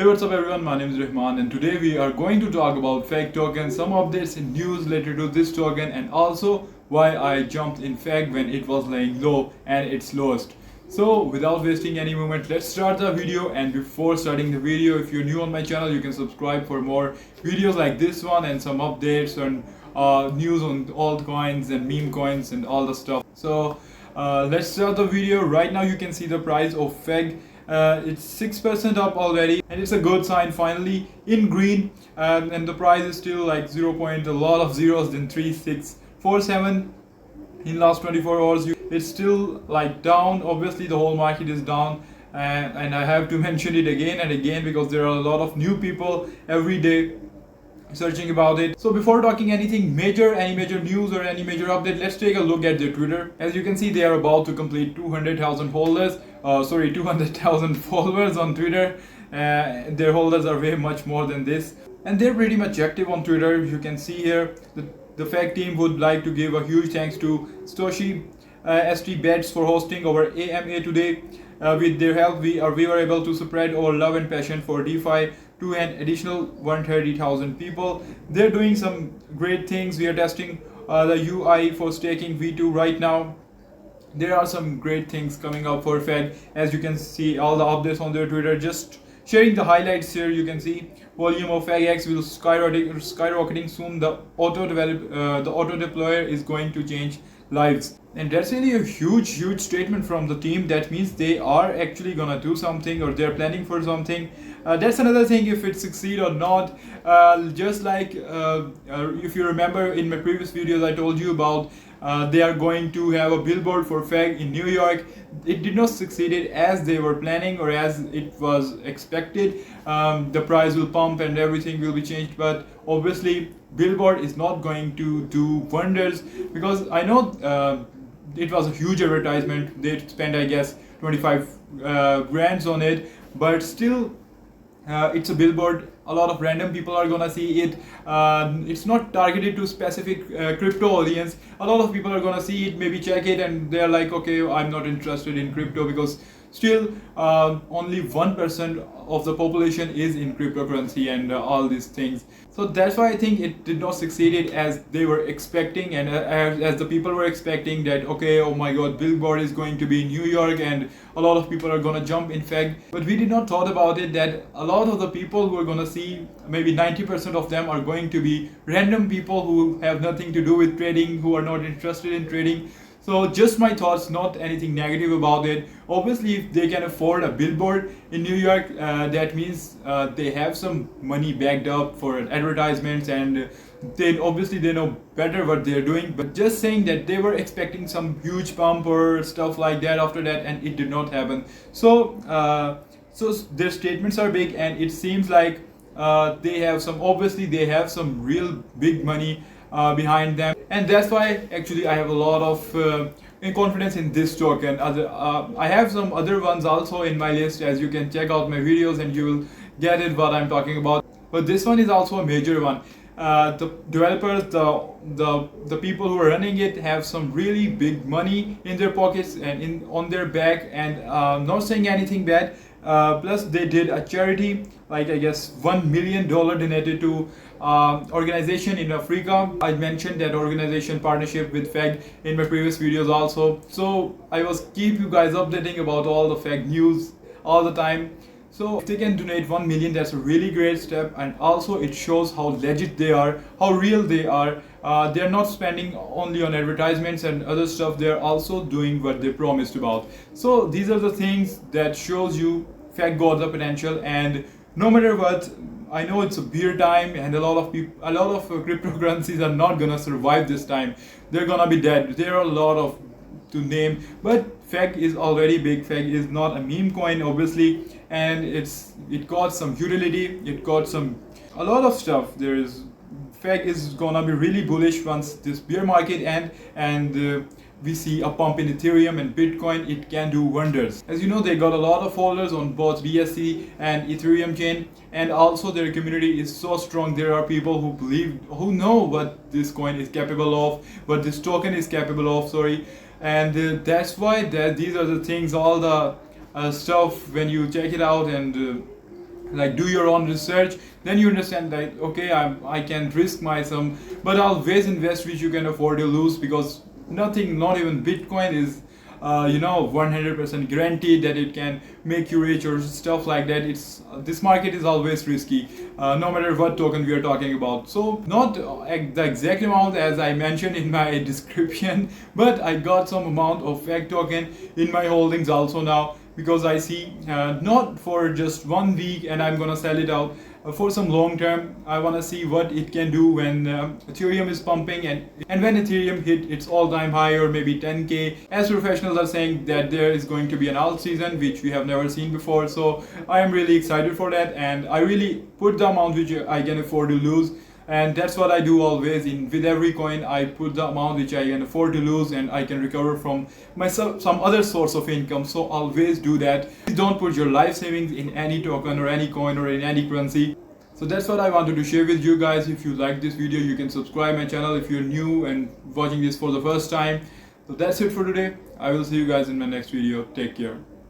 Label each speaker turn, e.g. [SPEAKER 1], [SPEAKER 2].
[SPEAKER 1] Hey, what's up everyone, my name is Rahman and today we are going to talk about FAG token, some updates and news related to this token, and also why I jumped in FAG when it was laying low and its lowest. So without wasting any moment, let's start the video. And before starting the video, if you're new on my channel, you can subscribe for more videos like this one and some updates and news on altcoins and meme coins and all the stuff. So let's start the video. Right now you can see the price of FAG. It's 6% up already, and it's a good sign, finally in green. And the price is still like 0 point a lot of zeros, then 3647 in last 24 hours. It's still like down. Obviously the whole market is down, and I have to mention it again and again because there are a lot of new people every day searching about it. So before talking anything major, any major news or any major update, let's take a look at their Twitter. As you can see, they are about to complete 200,000 holders. 200,000 followers on Twitter. Their holders are way much more than this, and they're pretty much active on Twitter. You can see here the FAG team would like to give a huge thanks to Satoshi ST Bets for hosting our AMA today. With their help, we were able to spread our love and passion for DeFi to an additional 130,000 people. They're doing some great things. We are testing the UI for staking V2 right now. There are some great things coming up for FAG. As you can see, all the updates on their Twitter. Just sharing the highlights here. You can see volume of FAGX will skyrocketing soon. The auto deployer is going to change lives, and that's really a huge statement from the team. That means they are actually gonna do something, or they're planning for something. That's another thing, if it succeed or not. Just like if you remember in my previous videos, I told you about they are going to have a billboard for FAG in New York. It did not succeed as they were planning or as it was expected. The price will pump and everything will be changed, but obviously billboard is not going to do wonders, because I know it was a huge advertisement. They spent, I guess, 25 grands on it, but still it's a billboard. A lot of random people are gonna see it. It's not targeted to specific crypto audience. A lot of people are gonna see it, maybe check it, and they're like, okay, I'm not interested in crypto, because still only 1% of the population is in cryptocurrency and all these things. So that's why I think it did not succeed as they were expecting, and as the people were expecting that, okay, oh my god, billboard is going to be in New York and a lot of people are gonna jump in FAG. But we did not thought about it that a lot of the people who are gonna see, maybe 90% of them, are going to be random people who have nothing to do with trading, who are not interested in trading. So just my thoughts, not anything negative about it. Obviously, if they can afford a billboard in New York, that means they have some money backed up for advertisements, and they know better what they're doing. But just saying that they were expecting some huge pump or stuff like that after that, and it did not happen. So their statements are big, and it seems like they have some real big money behind them, and that's why actually I have a lot of confidence in this token. I have some other ones also in my list. As you can check out my videos and you will get it what I'm talking about, but this one is also a major one. The developers, the people who are running it, have some really big money in their pockets and on their back, and not saying anything bad. Plus they did a charity, like I guess $1 million donated to organization in Africa. I mentioned that organization partnership with FAG in my previous videos also. So I was keep you guys updating about all the FAG news all the time. So if they can donate 1 million, that's a really great step, and also it shows how legit they are, how real they are. They're not spending only on advertisements and other stuff. They're also doing what they promised about. So these are the things that shows you FAG got the potential, and no matter what, I know it's a beer time, and a lot of cryptocurrencies are not gonna survive this time. They're gonna be dead. There are a lot of to name, but FAG is already big. FAG is not a meme coin, obviously, and it got some utility. It got a lot of stuff. FAG is gonna be really bullish once this bear market ends, and we see a pump in Ethereum and Bitcoin. It can do wonders. As you know, they got a lot of followers on both BSC and Ethereum chain, and also their community is so strong. There are people who know what this coin is capable of, what this token is capable of, and that's why these are the things, all the stuff, when you check it out and like do your own research, then you understand that okay, I can risk my sum, but always invest which you can afford to lose, because nothing, not even Bitcoin is 100% guaranteed that it can make you rich or stuff like that. It's this market is always risky, no matter what token we are talking about. So not the exact amount as I mentioned in my description, but I got some amount of FAG token in my holdings also now, because I see not for just 1 week and I'm gonna sell it out. For some long term, I want to see what it can do when Ethereum is pumping, and when Ethereum hit its all-time high or maybe 10k, as professionals are saying that there is going to be an alt season which we have never seen before. So I am really excited for that, and I really put the amount which I can afford to lose. And that's what I do always. With every coin I put the amount which I can afford to lose, and I can recover from some other source of income. So always do that. Please don't put your life savings in any token or any coin or in any currency. So that's what I wanted to share with you guys. If you like this video, you can subscribe my channel if you're new and watching this for the first time. So that's it for today. I will see you guys in my next video. Take care.